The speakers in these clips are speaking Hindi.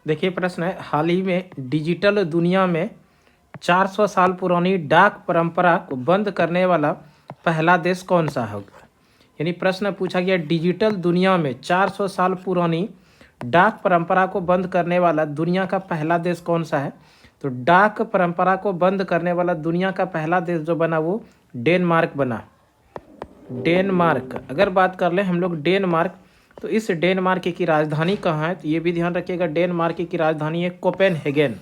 देखिए प्रश्न है, हाल ही में डिजिटल दुनिया में 400 साल पुरानी डाक परंपरा को बंद करने वाला पहला देश कौन सा होगा। यानी प्रश्न पूछा गया, डिजिटल दुनिया में 400 साल पुरानी डाक परंपरा को बंद करने वाला दुनिया का पहला देश कौन सा है। तो डाक परंपरा को बंद करने वाला दुनिया का पहला देश जो बना वो डेनमार्क बना। डेनमार्क, अगर बात कर ले हम लोग डेनमार्क, तो इस डेनमार्क की राजधानी कहाँ है, तो ये भी ध्यान रखिएगा, डेनमार्क की राजधानी है कोपेनहेगन।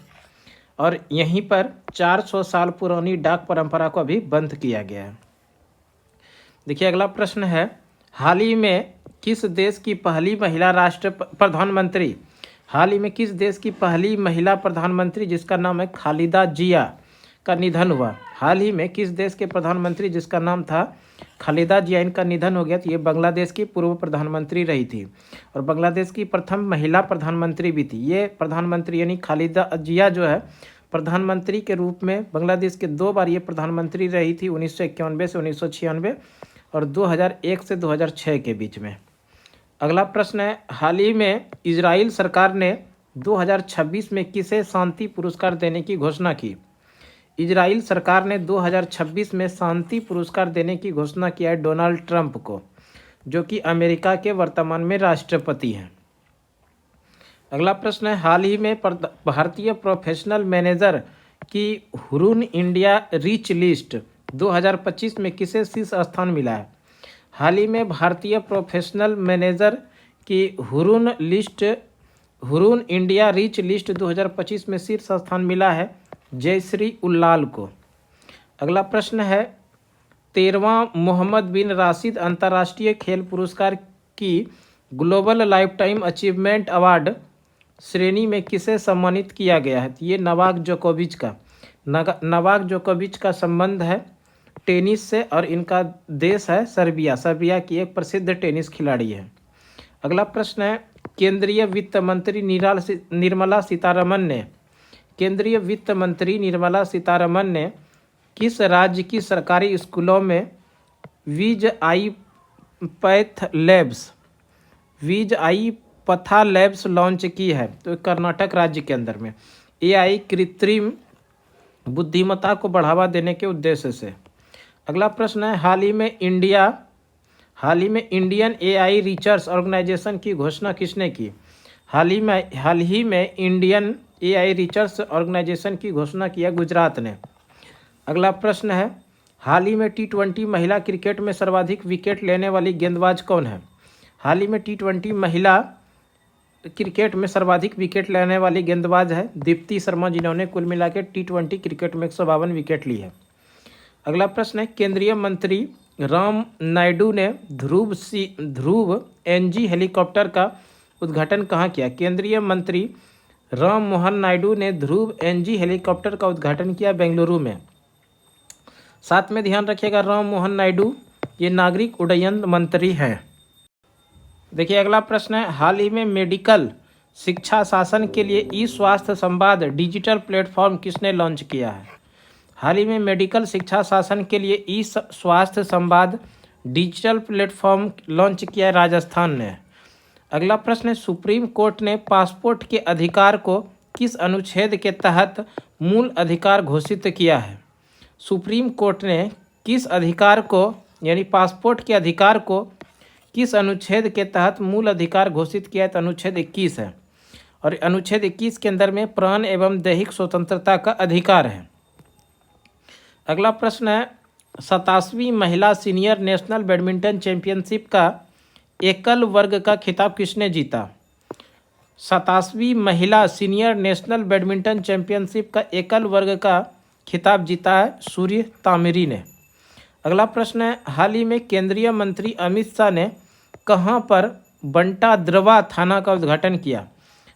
और यहीं पर 400 साल पुरानी डाक परंपरा को अभी बंद किया गया है। देखिए अगला प्रश्न है, हाल ही में किस देश की पहली महिला राष्ट्र प्रधानमंत्री, हाल ही में किस देश की पहली महिला प्रधानमंत्री जिसका नाम है खालिदा जिया का निधन हुआ। हाल ही में किस देश के प्रधानमंत्री जिसका नाम था खालिदा जिया, इनका निधन हो गया। तो ये बांग्लादेश की पूर्व प्रधानमंत्री रही थी और बांग्लादेश की प्रथम महिला प्रधानमंत्री भी थी। ये प्रधानमंत्री यानी खालिदा जिया जो है प्रधानमंत्री के रूप में बांग्लादेश के 2 बार ये प्रधानमंत्री रही थी, 1991 से 1996 और 2001 से 2006 के बीच में। अगला प्रश्न है, हाल ही में इजराइल सरकार ने 2026 में किसे शांति पुरस्कार देने की घोषणा की। इजराइल सरकार ने 2026 में शांति पुरस्कार देने की घोषणा किया है डोनाल्ड ट्रंप को, जो कि अमेरिका के वर्तमान में राष्ट्रपति हैं। अगला प्रश्न है, हाल ही में भारतीय प्रोफेशनल मैनेजर की हुरून इंडिया रिच लिस्ट 2025 में किसे शीर्ष स्थान मिला है। हाल ही में भारतीय प्रोफेशनल मैनेजर की हुरून इंडिया रिच लिस्ट 2025 में शीर्ष स्थान मिला है जयश्री उल्लाल को। अगला प्रश्न है, 13वां मोहम्मद बिन राशिद अंतर्राष्ट्रीय खेल पुरस्कार की ग्लोबल लाइफटाइम अचीवमेंट अवार्ड श्रेणी में किसे सम्मानित किया गया है। ये नोवाक जोकोविच का संबंध है टेनिस से और इनका देश है सर्बिया की एक प्रसिद्ध टेनिस खिलाड़ी है। अगला प्रश्न है, केंद्रीय वित्त मंत्री निर्मला सीतारमन ने किस राज्य की सरकारी स्कूलों में वीज आई पथा लैब्स लॉन्च की है। तो कर्नाटक राज्य के अंदर में AI कृत्रिम बुद्धिमत्ता को बढ़ावा देने के उद्देश्य से। अगला प्रश्न है, हाल ही में इंडियन AI रिसर्च ऑर्गेनाइजेशन की घोषणा किसने की। हाल ही में इंडियन AI रिसर्च ऑर्गेनाइजेशन की घोषणा किया गुजरात ने। अगला प्रश्न है, हाल ही में T20 महिला क्रिकेट में सर्वाधिक विकेट लेने वाली गेंदबाज कौन है। हाल ही में T20 महिला क्रिकेट में सर्वाधिक विकेट लेने वाली गेंदबाज है दीप्ति शर्मा, जिन्होंने कुल मिला के T20 क्रिकेट में 152 विकेट ली है। अगला प्रश्न है, केंद्रीय मंत्री राम नायडू ने ध्रुव NG हेलीकॉप्टर का उद्घाटन कहाँ किया। केंद्रीय मंत्री राम मोहन नायडू ने ध्रुव NG हेलीकॉप्टर का उद्घाटन किया बेंगलुरु में। साथ में ध्यान रखिएगा, राम मोहन नायडू ये नागरिक उड्डयन मंत्री हैं। देखिए अगला प्रश्न है, हाल ही में मेडिकल शिक्षा शासन के लिए ई-स्वास्थ्य संवाद डिजिटल प्लेटफॉर्म किसने लॉन्च किया है। हाल ही में मेडिकल शिक्षा शासन के लिए ई-स्वास्थ्य संवाद डिजिटल प्लेटफॉर्म लॉन्च किया है राजस्थान ने। अगला प्रश्न है, सुप्रीम कोर्ट ने पासपोर्ट के अधिकार को किस अनुच्छेद के तहत मूल अधिकार घोषित किया है। सुप्रीम कोर्ट ने किस अधिकार को यानी पासपोर्ट के अधिकार को किस अनुच्छेद के तहत मूल अधिकार घोषित किया है। तो अनुच्छेद 21 है और अनुच्छेद 21 के अंदर में प्राण एवं दैहिक स्वतंत्रता का अधिकार है। अगला प्रश्न है, 27वीं महिला सीनियर नेशनल बैडमिंटन चैंपियनशिप का एकल वर्ग का खिताब किसने जीता। 27वीं महिला सीनियर नेशनल बैडमिंटन चैंपियनशिप का एकल वर्ग का खिताब जीता है सूर्य तामिरी ने। अगला प्रश्न है, हाल ही में केंद्रीय मंत्री अमित शाह ने कहां पर बंटा द्रवा थाना का उद्घाटन किया।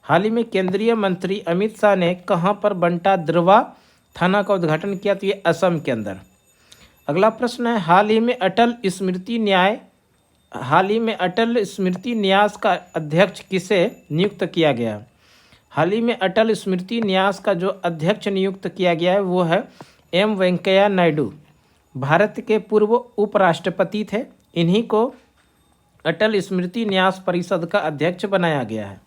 हाल ही में केंद्रीय मंत्री अमित शाह ने कहां पर बंटा द्रवा थाना का उद्घाटन किया। तो ये असम के अंदर। अगला प्रश्न है, हाल ही में अटल स्मृति न्यास का अध्यक्ष किसे नियुक्त किया गया। हाल ही में अटल स्मृति न्यास का जो अध्यक्ष नियुक्त किया गया है वो है M वेंकैया नायडू, भारत के पूर्व उपराष्ट्रपति थे। इन्हीं को अटल स्मृति न्यास परिषद का अध्यक्ष बनाया गया है।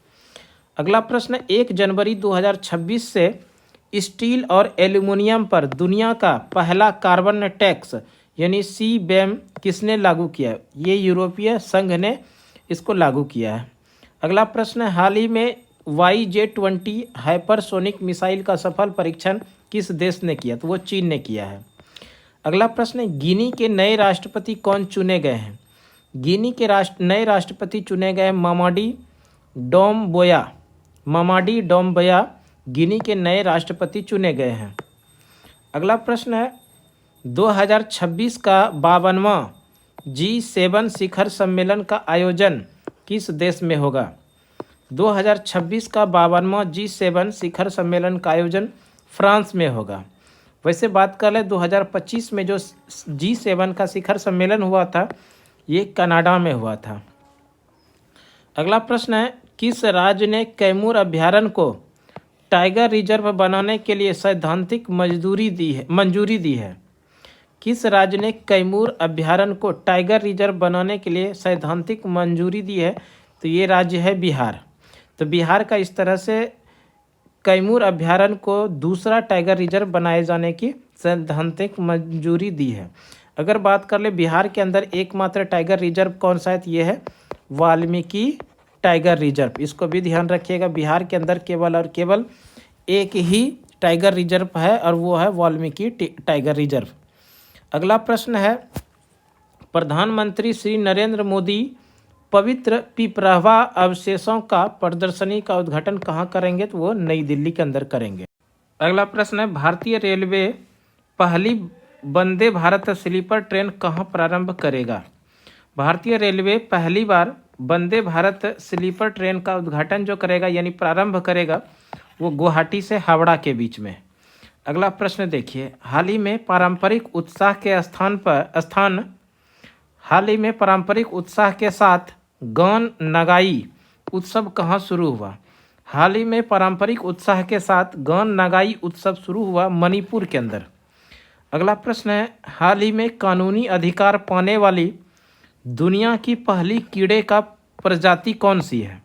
अगला प्रश्न, 1 जनवरी 2026 से स्टील और एल्युमिनियम पर दुनिया का पहला कार्बन टैक्स यानी CBAM किसने लागू किया है? ये यूरोपीय संघ ने इसको लागू किया है। अगला प्रश्न, हाल ही में YJ-20 हाइपरसोनिक मिसाइल का सफल परीक्षण किस देश ने किया? तो वो चीन ने किया है। अगला प्रश्न, गिनी के नए राष्ट्रपति कौन चुने गए हैं? गिनी के नए राष्ट्रपति चुने गए मामाडी डोम्बोया। मामाडी डोम्बोया गिनी के नए राष्ट्रपति चुने गए हैं। अगला प्रश्न है, 2026 का 52वां G7 शिखर सम्मेलन का आयोजन किस देश में होगा? 2026 का 52वां G7 शिखर सम्मेलन का आयोजन फ्रांस में होगा। वैसे बात कर ले 2025 में जो G7 का शिखर सम्मेलन हुआ था ये कनाडा में हुआ था। अगला प्रश्न है, किस राज्य ने कैमूर अभयारण्य को टाइगर रिजर्व बनाने के लिए सैद्धांतिक मंजूरी दी है? किस राज्य ने कैमूर अभयारण्य को टाइगर रिजर्व बनाने के लिए सैद्धांतिक मंजूरी दी है? तो ये राज्य है बिहार। तो बिहार का इस तरह से कैमूर अभयारण्य को दूसरा टाइगर रिजर्व बनाए जाने की सैद्धांतिक मंजूरी दी है। अगर बात कर ले बिहार के अंदर एकमात्र टाइगर रिजर्व कौन सा है? तो ये है वाल्मीकि टाइगर रिजर्व। इसको भी ध्यान रखिएगा, बिहार के अंदर केवल और केवल एक ही टाइगर रिजर्व है और वो है वाल्मीकि टाइगर रिजर्व। अगला प्रश्न है, प्रधानमंत्री श्री नरेंद्र मोदी पवित्र पिपरहवा अवशेषों का प्रदर्शनी का उद्घाटन कहाँ करेंगे? तो वो नई दिल्ली के अंदर करेंगे। अगला प्रश्न है, भारतीय रेलवे पहली वंदे भारत स्लीपर ट्रेन कहाँ प्रारंभ करेगा? भारतीय रेलवे पहली बार वंदे भारत स्लीपर ट्रेन का उद्घाटन जो करेगा यानी प्रारंभ करेगा वो गुवाहाटी से हावड़ा के बीच में। अगला प्रश्न देखिए, हाल ही में पारंपरिक उत्साह के साथ गौन नगाई उत्सव कहाँ शुरू हुआ? हाल ही में पारंपरिक उत्साह के साथ गौन नगाई उत्सव शुरू हुआ मणिपुर के अंदर। अगला प्रश्न है, हाल ही में कानूनी अधिकार पाने वाली दुनिया की पहली कीड़े का प्रजाति कौन सी है?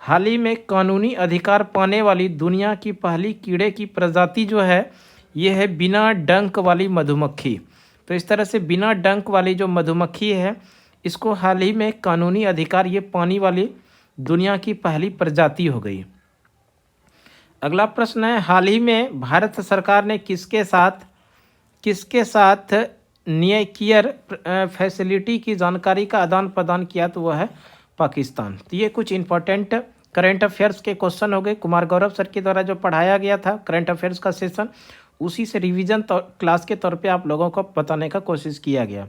हाल ही में कानूनी अधिकार पाने वाली दुनिया की पहली कीड़े की प्रजाति जो है ये है बिना डंक वाली मधुमक्खी। तो इस तरह से बिना डंक वाली जो मधुमक्खी है इसको हाल ही में कानूनी अधिकार ये पाने वाली दुनिया की पहली प्रजाति हो गई। अगला प्रश्न है, हाल ही में भारत सरकार ने किसके साथ न्यूक्लियर फैसिलिटी की जानकारी का आदान प्रदान किया? तो वह है पाकिस्तान। तो ये कुछ इंपॉर्टेंट करंट अफेयर्स के क्वेश्चन हो गए। कुमार गौरव सर के द्वारा जो पढ़ाया गया था करंट अफेयर्स का सेशन उसी से रिवीजन क्लास के तौर पे आप लोगों को बताने का कोशिश किया गया।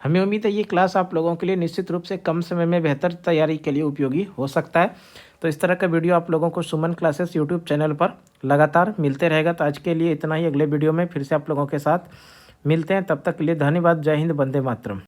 हमें उम्मीद है ये क्लास आप लोगों के लिए निश्चित रूप से कम समय में बेहतर तैयारी के लिए उपयोगी हो सकता है। तो इस तरह का वीडियो आप लोगों को सुमन क्लासेस यूट्यूब चैनल पर लगातार मिलते रहेगा। तो आज के लिए इतना ही, अगले वीडियो में फिर से आप लोगों के साथ मिलते हैं। तब तक के लिए धन्यवाद। जय हिंद, वंदे मातरम।